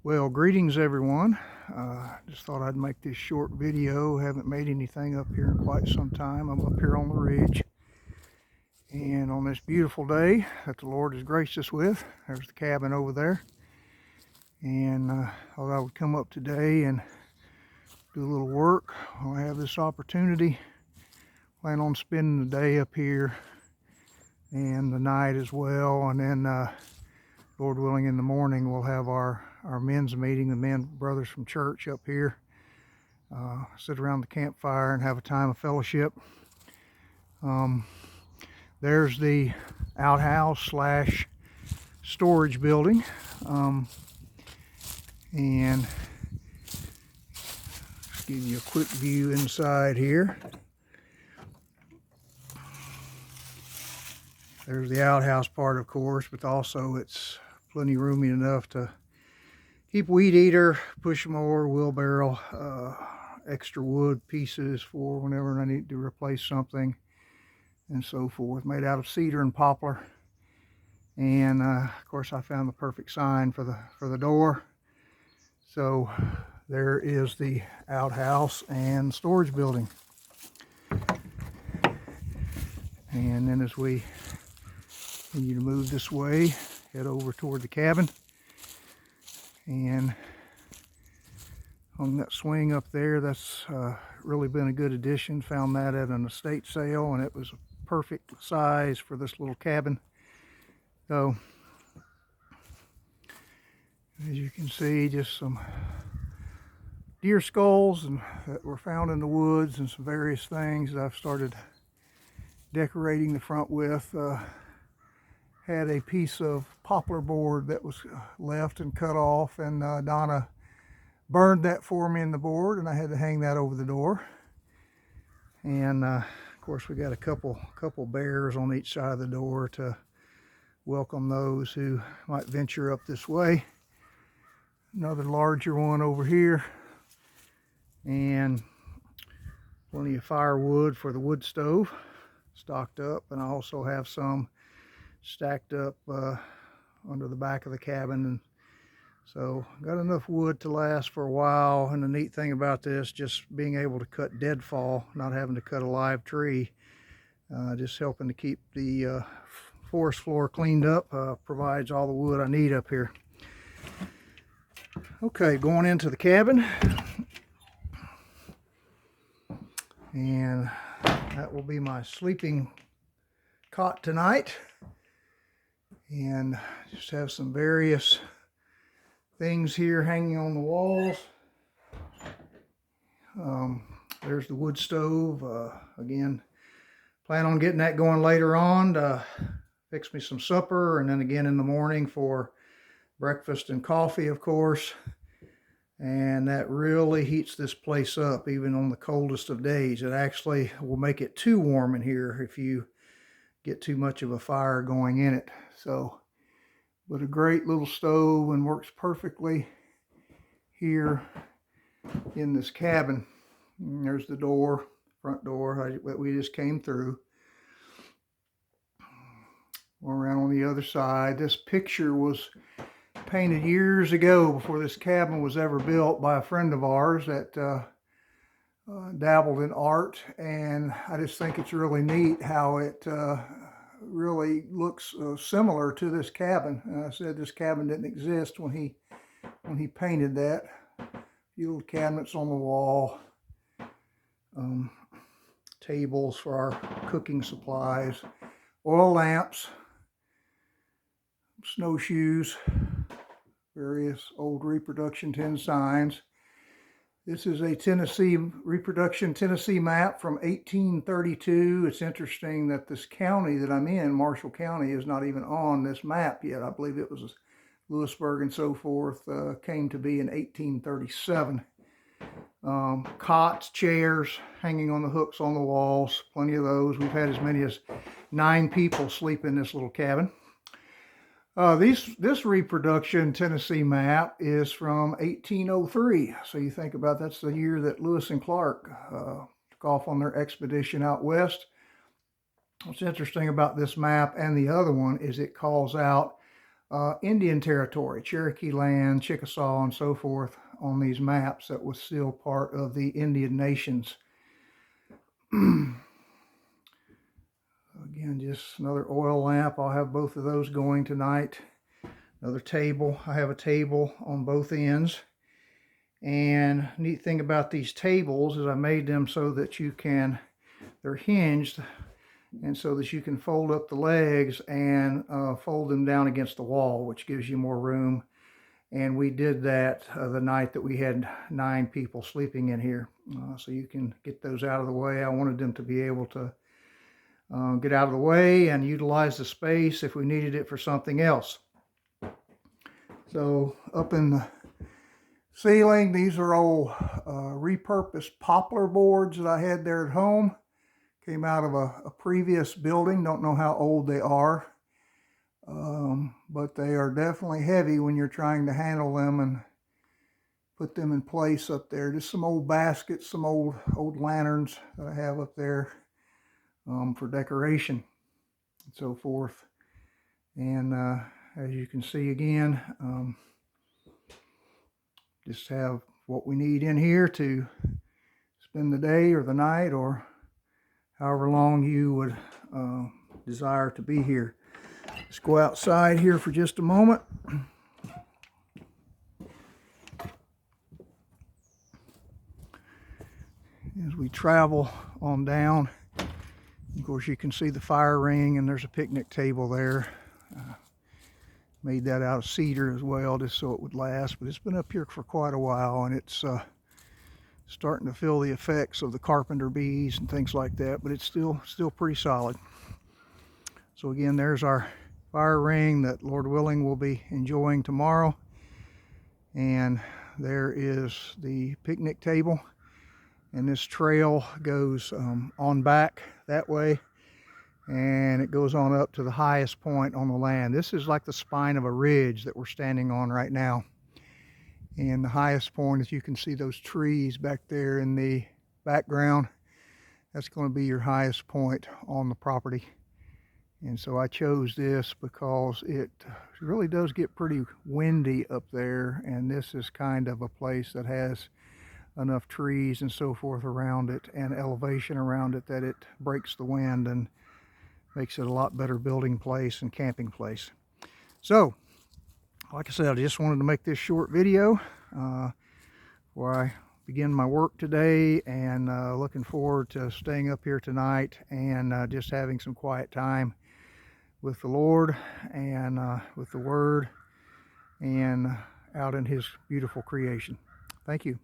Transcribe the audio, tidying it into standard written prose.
Well, greetings everyone. Just thought I'd make this short video. Haven't made anything up here in quite some time. I'm up here on the ridge, and on this beautiful day that the Lord has graced us with, there's the cabin over there. And thought I would come up today and do a little work. I have this opportunity. Plan on spending the day up here and the night as well, and then Lord willing, in the morning we'll have our men's meeting, the men brothers from church up here. Sit around the campfire and have a time of fellowship. There's the outhouse slash storage building, and just give you a quick view inside here. There's the outhouse part, of course, but also it's plenty roomy enough to keep weed eater, push mower, wheelbarrow, extra wood pieces for whenever I need to replace something, and so forth. Made out of cedar and poplar. And of course, I found the perfect sign for the door. So there is the outhouse and storage building. And then as we continue to move this way, head over toward the cabin. And on that swing up there, that's really been a good addition. Found that at an estate sale, and it was a perfect size for this little cabin. So as you can see, just some deer skulls that were found in the woods, and some various things that I've started decorating the front with. Had a piece of poplar board that was left and cut off, and Donna burned that for me in the board, and I had to hang that over the door. And of course, we got a couple bears on each side of the door to welcome those who might venture up this way. Another larger one over here, and plenty of firewood for the wood stove stocked up. And I also have some stacked up under the back of the cabin, and so got enough wood to last for a while. And the neat thing about this, just being able to cut deadfall, not having to cut a live tree, just helping to keep the forest floor cleaned up, provides all the wood I need up here. Okay, going into the cabin, and that will be my sleeping cot tonight. And just have some various things here hanging on the walls. There's the wood stove. Again, plan on getting that going later on to fix me some supper, and then again in the morning for breakfast and coffee, of course. And that really heats this place up, even on the coldest of days. It actually will make it too warm in here if you get too much of a fire going in it. So, but a great little stove, and works perfectly here in this cabin. And there's the door, front door that we just came through. We're around on the other side. This picture was painted years ago, before this cabin was ever built, by a friend of ours that dabbled in art, and I just think it's really neat how it really looks similar to this cabin. And I said this cabin didn't exist when he painted that. A few little cabinets on the wall, tables for our cooking supplies, oil lamps, snowshoes, various old reproduction tin signs. This is a reproduction Tennessee map from 1832. It's interesting that this county that I'm in, Marshall County, is not even on this map yet. I believe it was Lewisburg and so forth, came to be in 1837. Cots, chairs hanging on the hooks on the walls, plenty of those. We've had as many as 9 people sleep in this little cabin. This reproduction Tennessee map is from 1803. So you think about, that's the year that Lewis and Clark took off on their expedition out west. What's interesting about this map and the other one is it calls out Indian territory, Cherokee land, Chickasaw, and so forth on these maps that was still part of the Indian nations. Again, just another oil lamp. I'll have both of those going tonight. Another table. I have a table on both ends. And neat thing about these tables is I made them so that they're hinged, and so that you can fold up the legs and fold them down against the wall, which gives you more room. And we did that the night that we had 9 people sleeping in here. So you can get those out of the way. I wanted them to be able to get out of the way and utilize the space if we needed it for something else. So up in the ceiling, these are old repurposed poplar boards that I had there at home. Came out of a previous building. Don't know how old they are, but they are definitely heavy when you're trying to handle them and put them in place up there. Just some old baskets, some old lanterns that I have up there for decoration and so forth. And as you can see again, just have what we need in here to spend the day or the night or however long you would desire to be here. Let's go outside here for just a moment. As we travel on down, of course you can see the fire ring, and there's a picnic table there. Made that out of cedar as well, just so it would last, but it's been up here for quite a while, and it's starting to feel the effects of the carpenter bees and things like that, but it's still pretty solid. So again, there's our fire ring that, Lord willing, we'll be enjoying tomorrow. And there is the picnic table, and this trail goes on back that way, and it goes on up to the highest point on the land. This is like the spine of a ridge that we're standing on right now. And the highest point, as you can see those trees back there in the background, that's going to be your highest point on the property. And so I chose this because it really does get pretty windy up there, and this is kind of a place that has enough trees and so forth around it and elevation around it that it breaks the wind and makes it a lot better building place and camping place. So like I said, I just wanted to make this short video where I begin my work today, and looking forward to staying up here tonight and just having some quiet time with the Lord and with the Word and out in His beautiful creation. Thank you.